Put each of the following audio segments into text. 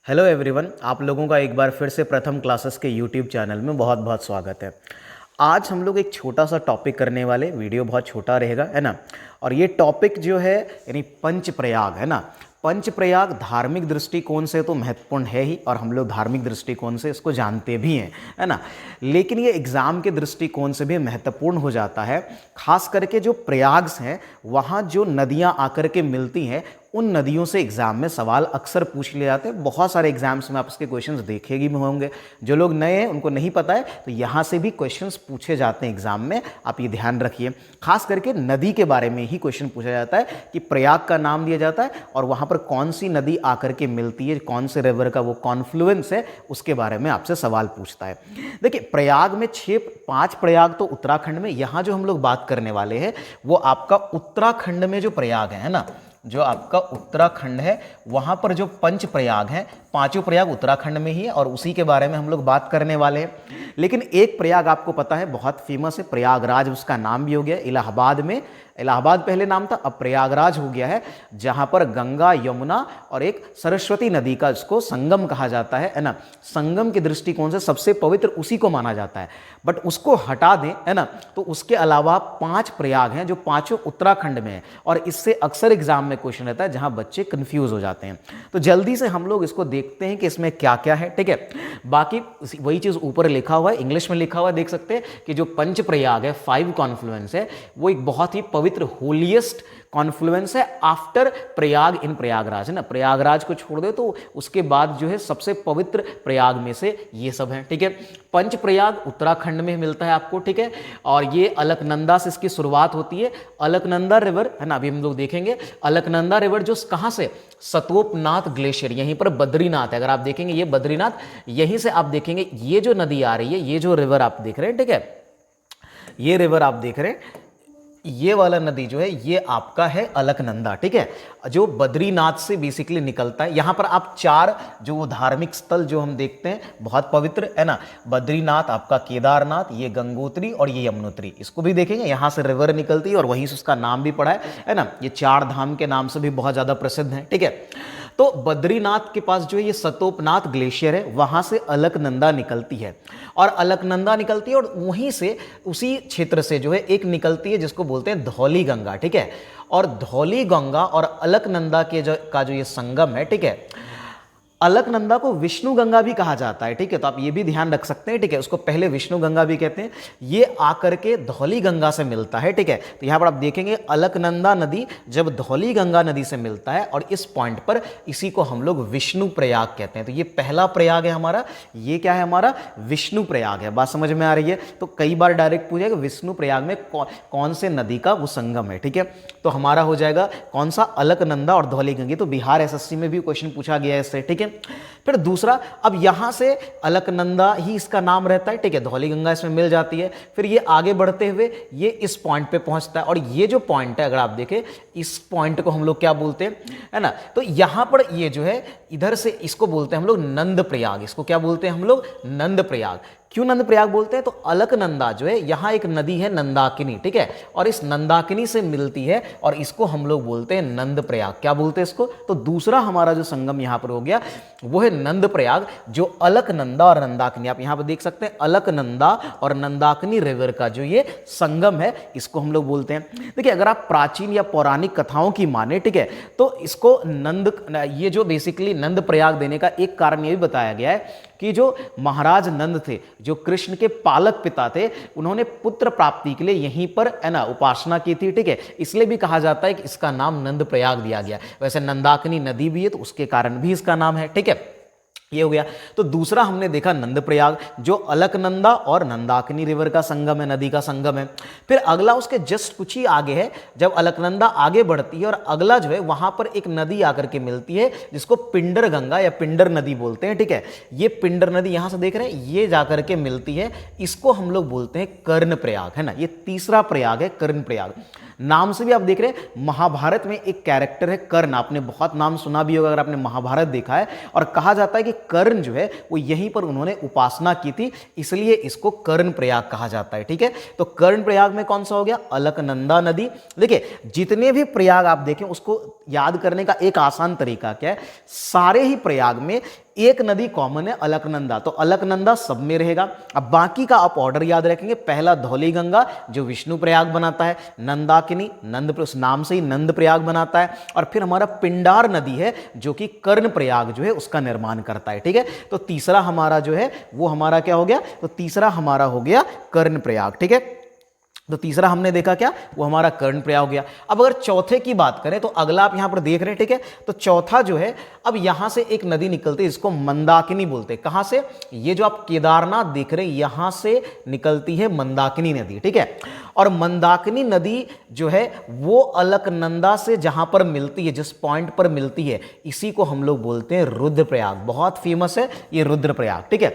Hello everyone, आप लोगों का एक बार फिर से प्रथम क्लासेस के यूट्यूब चैनल में बहुत बहुत स्वागत है। आज हम लोग एक छोटा सा टॉपिक करने वाले, वीडियो बहुत छोटा रहेगा, है ना। और ये टॉपिक जो है यानी पंचप्रयाग, है ना। पंचप्रयाग धार्मिक दृष्टिकोण से तो महत्वपूर्ण है ही, और हम लोग धार्मिक दृष्टिकोण से इसको जानते भी हैं, है ना। लेकिन ये एग्ज़ाम के दृष्टिकोण से भी महत्वपूर्ण हो जाता है। खास करके जो प्रयाग हैं, वहाँ जो नदियाँ आकर के मिलती हैं, उन नदियों से एग्जाम में सवाल अक्सर पूछ लिए जाते हैं। बहुत सारे एग्जाम्स में आप इसके क्वेश्चंस देखेगी भी होंगे। जो लोग नए हैं उनको नहीं पता है, तो यहाँ से भी क्वेश्चंस पूछे जाते हैं एग्जाम में, आप ये ध्यान रखिए। खास करके नदी के बारे में ही क्वेश्चन पूछा जाता है कि प्रयाग का नाम दिया जाता है और वहाँ पर कौन सी नदी आकर के मिलती है, कौन से रिवर का वो कॉन्फ्लुएंस है, उसके बारे में आपसे सवाल पूछता है। देखिए, प्रयाग में 5 प्रयाग तो उत्तराखंड में, यहाँ जो हम लोग बात करने वाले हैं वो आपका उत्तराखंड में जो प्रयाग है ना, जो आपका उत्तराखंड है, वहां पर जो पंच प्रयाग हैं, 5 प्रयाग उत्तराखंड में ही है और उसी के बारे में हम लोग बात करने वाले हैं। लेकिन एक प्रयाग आपको पता है, बहुत फेमस है, प्रयागराज, उसका नाम भी हो गया इलाहाबाद में। इलाहाबाद पहले नाम था, अब प्रयागराज हो गया है, जहां पर गंगा, यमुना और एक सरस्वती नदी का इसको संगम कहा जाता है ना। संगम के दृष्टिकोण से सबसे पवित्र उसी को माना जाता है। बट उसको हटा दें, है ना, तो उसके अलावा 5 प्रयाग हैं जो पांचों उत्तराखंड में है, और इससे अक्सर एग्जाम में क्वेश्चन रहता है जहां बच्चे कंफ्यूज हो जाते हैं। तो जल्दी से हम लोग इसको देखते हैं कि इसमें क्या क्या है, ठीक है। बाकी वही चीज ऊपर लिखा हुआ है, इंग्लिश में लिखा हुआ है, देख सकते हैं कि जो पंच प्रयाग है, 5 कॉन्फ्लुएंस है, वो एक बहुत ही पवित्र होलिएस्ट कॉन्फ्लुएंस है आफ्टर प्रयाग इन प्रयागराज, है ना। प्रयागराज को छोड़ दे तो उसके बाद जो है सबसे पवित्र प्रयाग में से ये सब है, ठीक है। पंच प्रयाग उत्तराखंड में मिलता है आपको, ठीक है। और ये अलकनंदा से इसकी शुरुआत होती है। अलकनंदा रिवर, है ना, अभी हम लोग देखेंगे। अलकनंदा रिवर जो कहाँ से, सतोपनाथ ग्लेशियर, यहीं पर बद्रीनाथ है। अगर आप देखेंगे ये बद्रीनाथ, यहीं से आप देखेंगे ये जो नदी आ रही है, ये जो रिवर आप देख रहे हैं, ठीक है, ये रिवर आप देख रहे हैं, ये वाला नदी जो है ये आपका है अलकनंदा, ठीक है, जो बद्रीनाथ से बेसिकली निकलता है। यहां पर आप 4 जो वो धार्मिक स्थल जो हम देखते हैं बहुत पवित्र, है ना, बद्रीनाथ, आपका केदारनाथ, ये गंगोत्री और ये यमुनोत्री, इसको भी देखेंगे। यहां से रिवर निकलती है और वहीं से उसका नाम भी पड़ा है ना। ये 4 धाम के नाम से भी बहुत ज्यादा प्रसिद्ध है, ठीक है। तो बद्रीनाथ के पास जो है ये सतोपनाथ ग्लेशियर है, वहां से अलकनंदा निकलती है, और अलकनंदा निकलती है और वहीं से उसी क्षेत्र से जो है एक निकलती है जिसको बोलते हैं धौली गंगा, ठीक है। और धौली गंगा और अलकनंदा के जो ये संगम है, ठीक है, अलकनंदा को विष्णु गंगा भी कहा जाता है, ठीक है। तो आप ये भी ध्यान रख सकते हैं, ठीक है, उसको पहले विष्णु गंगा भी कहते हैं। ये आकर के धौली गंगा से मिलता है, ठीक है। तो यहां पर आप देखेंगे अलकनंदा नदी जब धौली गंगा नदी से मिलता है, और इस पॉइंट पर इसी को हम लोग विष्णु प्रयाग कहते हैं। तो ये पहला प्रयाग है हमारा, ये क्या है हमारा, विष्णु प्रयाग है। बात समझ में आ रही है। तो कई बार डायरेक्ट पूछेगा विष्णु प्रयाग में कौन से नदी का वो संगम है, ठीक है। तो हमारा हो जाएगा कौन सा, अलकनंदा और धौली गंगा। तो बिहार एसएससी में भी क्वेश्चन पूछा गया है इससे, ठीक है। फिर दूसरा, अब यहां से अलकनंदा ही इसका नाम रहता है, ठीक है, धौली गंगा इसमें मिल जाती है। फिर ये आगे बढ़ते हुए ये इस पॉइंट पे पहुंचता है, और ये जो पॉइंट है अगर आप देखें, इस पॉइंट को हम लोग क्या बोलते हैं, है ना। तो यहां पर ये जो है इधर से इसको बोलते हैं हम लोग नंद प्रयाग। इसको क्या बोलते हैं हम लोग, नंद प्रयाग। क्यों नंद प्रयाग बोलते हैं, तो अलकनंदा जो है, यहां एक नदी है नंदाकिनी, ठीक है, और इस नंदाकिनी से मिलती है, और इसको हम लोग बोलते हैं नंद प्रयाग। क्या बोलते हैं इसको, तो दूसरा हमारा जो संगम यहां पर हो गया वो है नंद प्रयाग, जो अलकनंदा और नंदाकिनी, आप यहां पर देख सकते हैं, अलकनंदा और नंदाकिनी रिवर का जो ये संगम है, इसको हम लोग बोलते हैं। देखिए, अगर आप प्राचीन या पौराणिक कथाओं की माने, ठीक है, तो इसको ये जो बेसिकली नंद प्रयाग देने का एक कारण ये भी बताया गया है कि जो महाराज नंद थे, जो कृष्ण के पालक पिता थे, उन्होंने पुत्र प्राप्ति के लिए यहीं पर, है ना, उपासना की थी, ठीक है। इसलिए भी कहा जाता है कि इसका नाम नंद प्रयाग दिया गया। वैसे नंदाकिनी नदी भी है, तो उसके कारण भी इसका नाम है, ठीक है। ये हो गया। तो दूसरा हमने देखा नंद प्रयाग, जो अलकनंदा और नंदाकिनी रिवर का संगम है, नदी का संगम है। फिर अगला उसके जस्ट कुछ ही आगे है, जब अलकनंदा आगे बढ़ती है, और अगला जो है वहां पर एक नदी आकर के मिलती है जिसको पिंडर गंगा या पिंडर नदी बोलते हैं, ठीक है। ये पिंडर नदी यहां से देख रहे हैं, ये जाकर के मिलती है, इसको हम लोग बोलते हैं कर्ण प्रयाग, है ना। ये तीसरा प्रयाग है, कर्ण प्रयाग। नाम से भी आप देख रहे हैं, महाभारत में एक कैरेक्टर है कर्ण, आपने बहुत नाम सुना भी होगा अगर आपने महाभारत देखा है, और कहा जाता है कि कर्ण जो है वो यहीं पर उन्होंने उपासना की थी, इसलिए इसको कर्ण प्रयाग कहा जाता है, ठीक है। तो कर्ण प्रयाग में कौन सा हो गया, अलकनंदा नदी। देखिए, जितने भी प्रयाग आप देखें उसको याद करने का एक आसान तरीका क्या है, सारे ही प्रयाग में एक नदी कॉमन है अलकनंदा, तो अलकनंदा सब में रहेगा। अब बाकी का आप ऑर्डर याद रखेंगे, पहला धौली गंगा जो विष्णु प्रयाग बनाता है, नंदाकिनी नंद उस नाम से ही नंद प्रयाग बनाता है, और फिर हमारा पिंडार नदी है जो कि कर्ण प्रयाग जो है उसका निर्माण करता है। ठीक है, तो तीसरा हमारा जो है वो हमारा क्या हो गया, तो तीसरा हमारा हो गया कर्ण प्रयाग। ठीक है, तो तीसरा हमने देखा क्या, वो हमारा कर्ण प्रयाग हो गया। अब अगर चौथे की बात करें तो अगला आप यहां पर देख रहे हैं। ठीक है, तो चौथा जो है, अब यहां से एक नदी निकलती है इसको मंदाकिनी बोलते हैं। कहां से, ये जो आप केदारनाथ देख रहे हैं यहां से निकलती है मंदाकिनी नदी। ठीक है, और मंदाकिनी नदी जो है वो अलकनंदा से जहां पर मिलती है, जिस पॉइंट पर मिलती है, इसी को हम लोग बोलते हैं रुद्रप्रयाग। बहुत फेमस है ये रुद्रप्रयाग। ठीक है,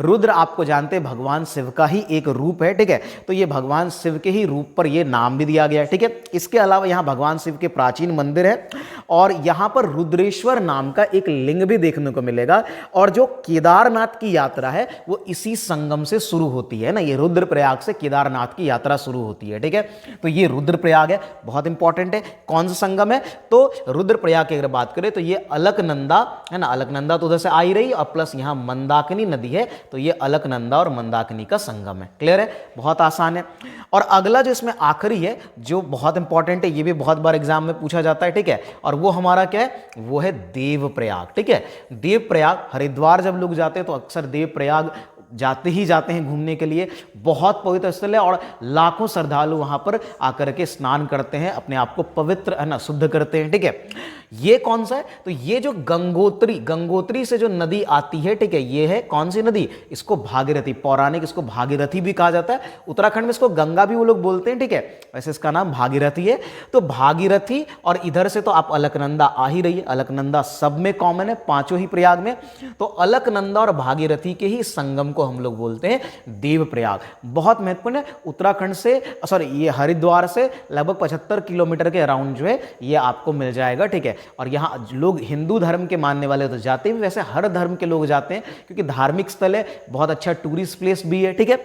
रुद्र आपको जानते हैं भगवान शिव का ही एक रूप है। ठीक है, तो ये भगवान शिव के ही रूप पर ये नाम भी दिया गया है। ठीक है, इसके अलावा यहाँ भगवान शिव के प्राचीन मंदिर है, और यहाँ पर रुद्रेश्वर नाम का एक लिंग भी देखने को मिलेगा। और जो केदारनाथ की यात्रा है वो इसी संगम से शुरू होती है ना, ये रुद्रप्रयाग से केदारनाथ की यात्रा शुरू होती है। ठीक है, तो ये रुद्रप्रयाग है, बहुत इंपॉर्टेंट है। कौन सा संगम है, तो रुद्रप्रयाग की अगर बात करें तो ये अलकनंदा है ना, अलकनंदा तो उधर से आ ही रही, और प्लस यहाँ मंदाकिनी नदी है, तो ये अलकनंदा और मंदाकिनी का संगम है। क्लियर है, बहुत आसान है। और अगला जो इसमें आखिरी है जो बहुत इंपॉर्टेंट है, ये भी बहुत बार एग्जाम में पूछा जाता है। ठीक है, और वो हमारा क्या है, वो है देवप्रयाग। ठीक है, देवप्रयाग, हरिद्वार जब लोग जाते हैं तो अक्सर देवप्रयाग जाते ही जाते हैं घूमने के लिए। बहुत पवित्र स्थल है और लाखों श्रद्धालु वहां पर आकर के स्नान करते हैं, अपने आप को पवित्र है ना शुद्ध करते हैं। ठीक है, ये कौन सा है, तो ये जो गंगोत्री से जो नदी आती है, ठीक है, ये है कौन सी नदी, इसको भागीरथी, पौराणिक इसको भागीरथी भी कहा जाता है। उत्तराखंड में इसको गंगा भी वो लोग बोलते हैं। ठीक है, वैसे इसका नाम भागीरथी है। तो भागीरथी, और इधर से तो आप अलकनंदा आ ही रही है, अलकनंदा सब में कॉमन है, पांचों ही प्रयाग में। तो अलकनंदा और भागीरथी के ही संगम को हम लोग बोलते हैं देवप्रयाग। बहुत महत्वपूर्ण है। उत्तराखंड से ये हरिद्वार से लगभग 75 किलोमीटर के अराउंड जो है ये आपको मिल जाएगा। ठीक है, और यहाँ लोग हिंदू धर्म के मानने वाले तो जाते हैं, वैसे हर धर्म के लोग जाते हैं क्योंकि धार्मिक स्थल है, बहुत अच्छा टूरिस्ट प्लेस भी है। ठीक है,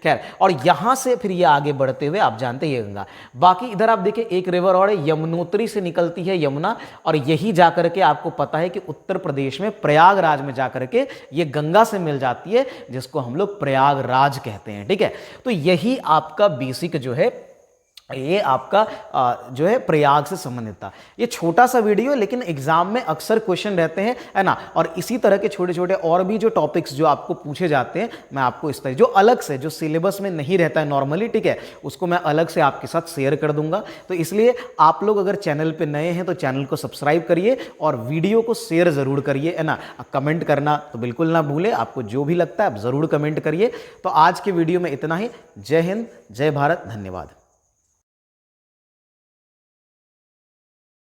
खैर, और यहां से फिर ये आगे बढ़ते हुए आप जानते हैं ये गंगा। बाकी इधर आप देखिए एक रिवर और है, यमुनोत्री से निकलती है यमुना, और यही जाकर के आपको पता है कि उत्तर प्रदेश में प्रयागराज में जाकर के ये गंगा से मिल जाती है, जिसको हम लोग प्रयागराज कहते हैं। ठीक है, तो यही आपका बेसिक जो है, ये आपका जो है प्रयाग से संबंधित था। ये छोटा सा वीडियो है, लेकिन एग्जाम में अक्सर क्वेश्चन रहते हैं, है ना, और इसी तरह के छोटे छोटे और भी जो टॉपिक्स जो आपको पूछे जाते हैं, मैं आपको इस तरह जो अलग से जो सिलेबस में नहीं रहता है नॉर्मली, ठीक है, उसको मैं अलग से आपके साथ शेयर कर दूंगा। तो इसलिए आप लोग अगर चैनल पे नए हैं तो चैनल को सब्सक्राइब करिए और वीडियो को शेयर जरूर करिए, है ना। कमेंट करना तो बिल्कुल ना भूलें, आपको जो भी लगता है आप जरूर कमेंट करिए। तो आज के वीडियो में इतना ही। जय हिंद, जय भारत, धन्यवाद।